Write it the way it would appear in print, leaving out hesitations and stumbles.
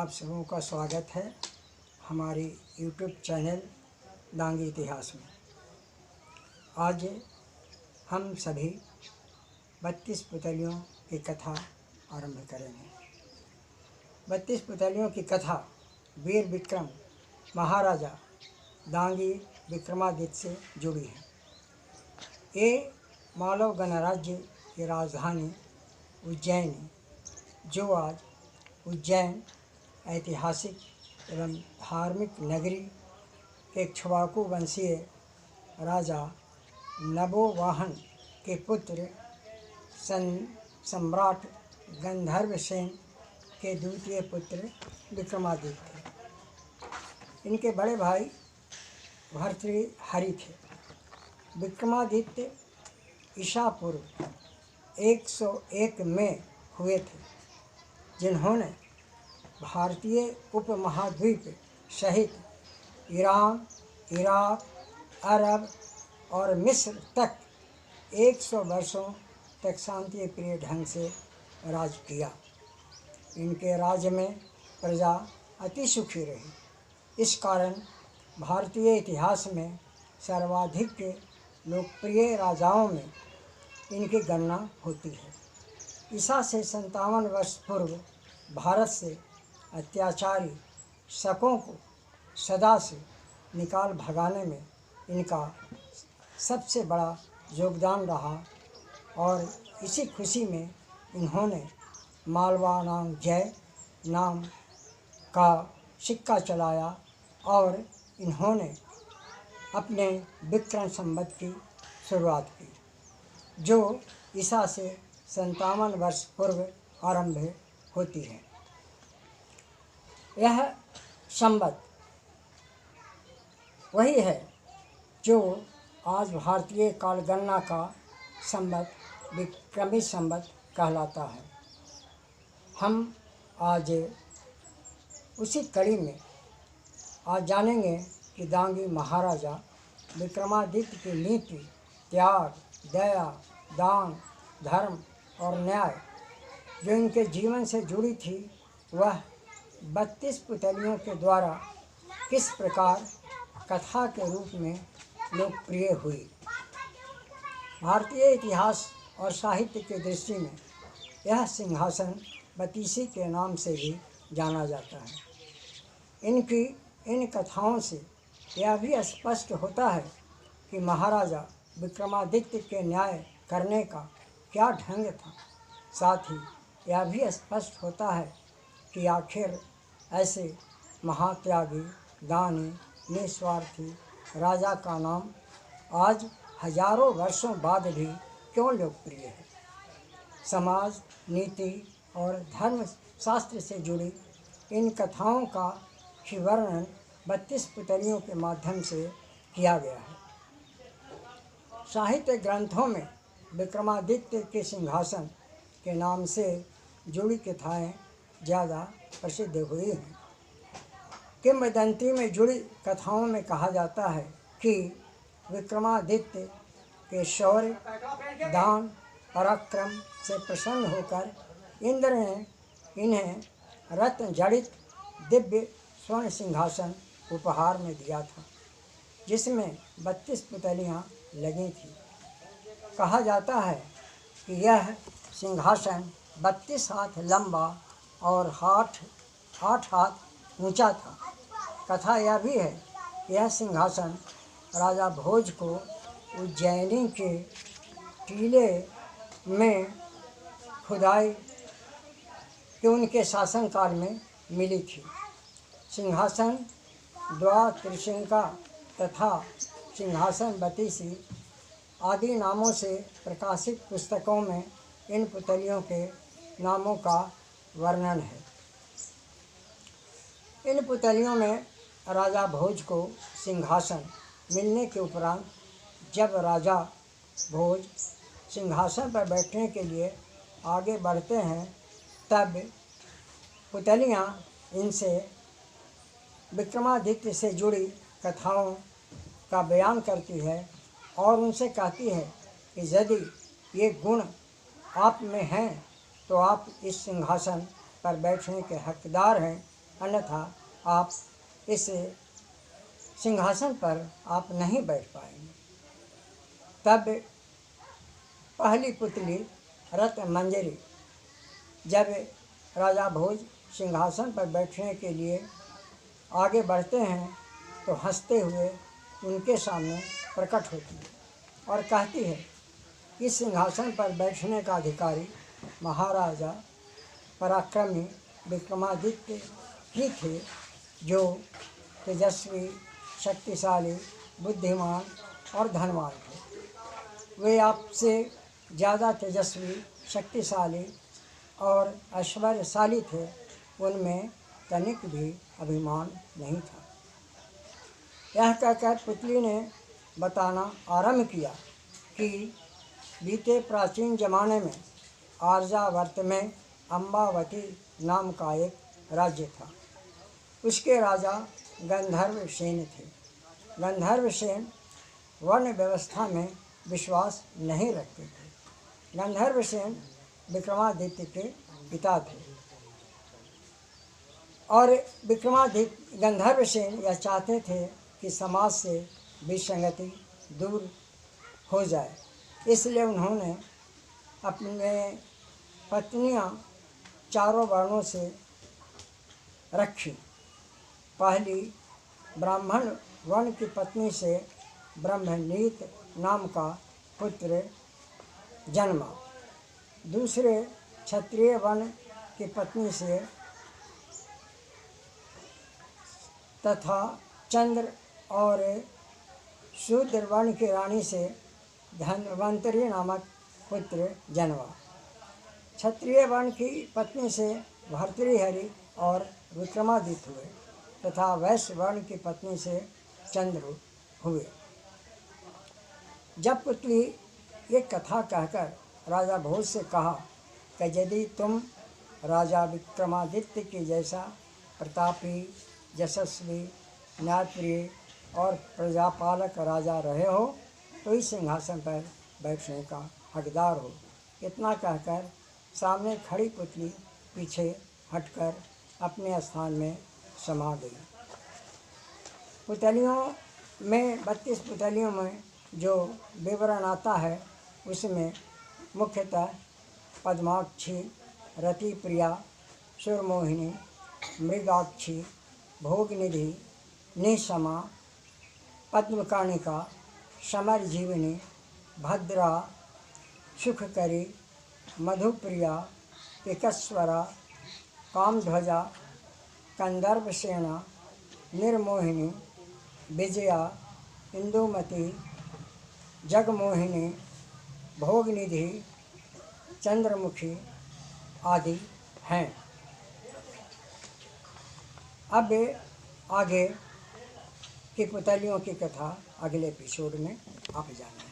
आप सबों का स्वागत है हमारी यूट्यूब चैनल डांगी इतिहास में। आज हम सभी 32 पुतलियों की कथा आरंभ करेंगे। 32 पुतलियों की कथा वीर विक्रम महाराजा डांगी विक्रमादित्य से जुड़ी है। ये मालव गणराज्य की राजधानी उज्जैन, जो आज उज्जैन ऐतिहासिक एवं धार्मिक नगरी के इक्ष्वाकु वंशीय राजा नबोवाहन के पुत्र सम्राट गंधर्वसेन के द्वितीय पुत्र विक्रमादित्य थे। इनके बड़े भाई भर्तृहरि थे। विक्रमादित्य ईसा पूर्व 101 में हुए थे, जिन्होंने भारतीय उपमहाद्वीप सहित ईरान, इराक, अरब और मिस्र तक 100 वर्षों तक शांतिप्रिय ढंग से राज किया। इनके राज्य में प्रजा अति सुखी रही। इस कारण भारतीय इतिहास में सर्वाधिक लोकप्रिय राजाओं में इनकी गणना होती है। ईसा से 57 वर्ष पूर्व भारत से अत्याचारी शकों को सदा से निकाल भगाने में इनका सबसे बड़ा योगदान रहा और इसी खुशी में इन्होंने मालवानांग जय नाम का सिक्का चलाया और इन्होंने अपने विक्रम संवत की शुरुआत की, जो ईसा से 57 वर्ष पूर्व आरंभ होती है। यह संवत वही है जो आज भारतीय कालगणना का संवत विक्रमी संवत कहलाता है। हम आज उसी कड़ी में आज जानेंगे कि डांगी महाराजा विक्रमादित्य की नीति, त्याग, दया, दान, धर्म और न्याय जो इनके जीवन से जुड़ी थी, वह 32 पुतलियों के द्वारा किस प्रकार कथा के रूप में लोकप्रिय हुई। भारतीय इतिहास और साहित्य की दृष्टि में यह सिंहासन बतीसी के नाम से भी जाना जाता है। इनकी इन कथाओं से यह भी स्पष्ट होता है कि महाराजा विक्रमादित्य के न्याय करने का क्या ढंग था। साथ ही यह भी स्पष्ट होता है कि आखिर ऐसे महात्यागी, दानी, निस्वार्थी राजा का नाम आज हजारों वर्षों बाद भी क्यों लोकप्रिय है। समाज, नीति और धर्म शास्त्र से जुड़ी इन कथाओं का ही वर्णन 32 पुतलियों के माध्यम से किया गया है। साहित्य ग्रंथों में विक्रमादित्य के सिंहासन के नाम से जुड़ी कथाएं ज़्यादा प्रसिद्ध हुई हैं। किंवदंती में जुड़ी कथाओं में कहा जाता है कि विक्रमादित्य के शौर्य, दान, पराक्रम से प्रसन्न होकर इंद्र ने इन्हें रत्न जड़ित दिव्य स्वर्ण सिंहासन उपहार में दिया था, जिसमें 32 पुतलियां लगी थीं। कहा जाता है कि यह सिंहासन 32 हाथ लंबा और 8 हाथ ऊंचा था। कथा यह भी है कि यह सिंहासन राजा भोज को उज्जैनी के टीले में खुदाई के उनके शासनकाल में मिली थी। सिंहासन द्वात्रिशंका तथा सिंहासन बतीसी आदि नामों से प्रकाशित पुस्तकों में इन पुतलियों के नामों का वर्णन है। इन पुतलियों में राजा भोज को सिंहासन मिलने के उपरांत जब राजा भोज सिंहासन पर बैठने के लिए आगे बढ़ते हैं, तब पुतलियां इनसे विक्रमादित्य से जुड़ी कथाओं का बयान करती है और उनसे कहती है कि यदि ये गुण आप में हैं तो आप इस सिंहासन पर बैठने के हकदार हैं अन्यथा आप इस सिंहासन पर आप नहीं बैठ पाएंगे। तब पहली पुतली रत मंजरी जब राजा भोज सिंहासन पर बैठने के लिए आगे बढ़ते हैं तो हंसते हुए उनके सामने प्रकट होती है और कहती है, इस सिंहासन पर बैठने का अधिकारी महाराजा पराक्रमी विक्रमादित्य ही थे, जो तेजस्वी, शक्तिशाली, बुद्धिमान और धनवान थे। वे आपसे ज़्यादा तेजस्वी, शक्तिशाली और ऐश्वर्यशाली थे, उनमें तनिक भी अभिमान नहीं था। यह कहकर पुतली ने बताना आरंभ किया कि बीते प्राचीन जमाने में आर्यावर्त में अम्बावती नाम का एक राज्य था। उसके राजा गंधर्वसेन थे। गंधर्वसेन वर्ण व्यवस्था में विश्वास नहीं रखते थे। गंधर्वसेन विक्रमादित्य के पिता थे और गंधर्वसेन यह चाहते थे कि समाज से विसंगति दूर हो जाए। इसलिए उन्होंने अपने पत्नियां चारों वर्णों से रखी। पहली ब्राह्मण वर्ण की पत्नी से ब्रह्मनीत नाम का पुत्र जन्मा। दूसरे क्षत्रिय वर्ण की पत्नी से तथा चंद्र और शूद्र वर्ण की रानी से धन्वंतरी नामक पुत्र जन्मा। क्षत्रिय वर्ण की पत्नी से भर्तृहरि और विक्रमादित्य हुए तथा वैश्य वर्ण की पत्नी से चंद्र हुए। जब पुतली एक कथा कहकर राजा भोज से कहा कि यदि तुम राजा विक्रमादित्य के जैसा प्रतापी, यशस्वी, न्यायप्रिय और प्रजापालक राजा रहे हो तो इस सिंहासन पर बैठने का हकदार हो। इतना कहकर सामने खड़ी पुतली पीछे हटकर अपने स्थान में समा गई। पुतलियों में 32 पुतलियों में जो विवरण आता है उसमें मुख्यतः पद्माक्षी, रतिप्रिया, सुरमोहिनी, मृगाक्षी, भोगनिधि, निशमा, पद्मकर्णिका, समरजीविनी, भद्रा, सुखकरी, मधुप्रिया, एकेश्वरा, कामध्वजा, कंदर्पसेना, निर्मोहिनी, विजया, इंदुमती, जगमोहिनी, भोगनिधि, चंद्रमुखी आदि हैं। अब आगे की पुतलियों की कथा अगले एपिसोड में आप जानेंगे।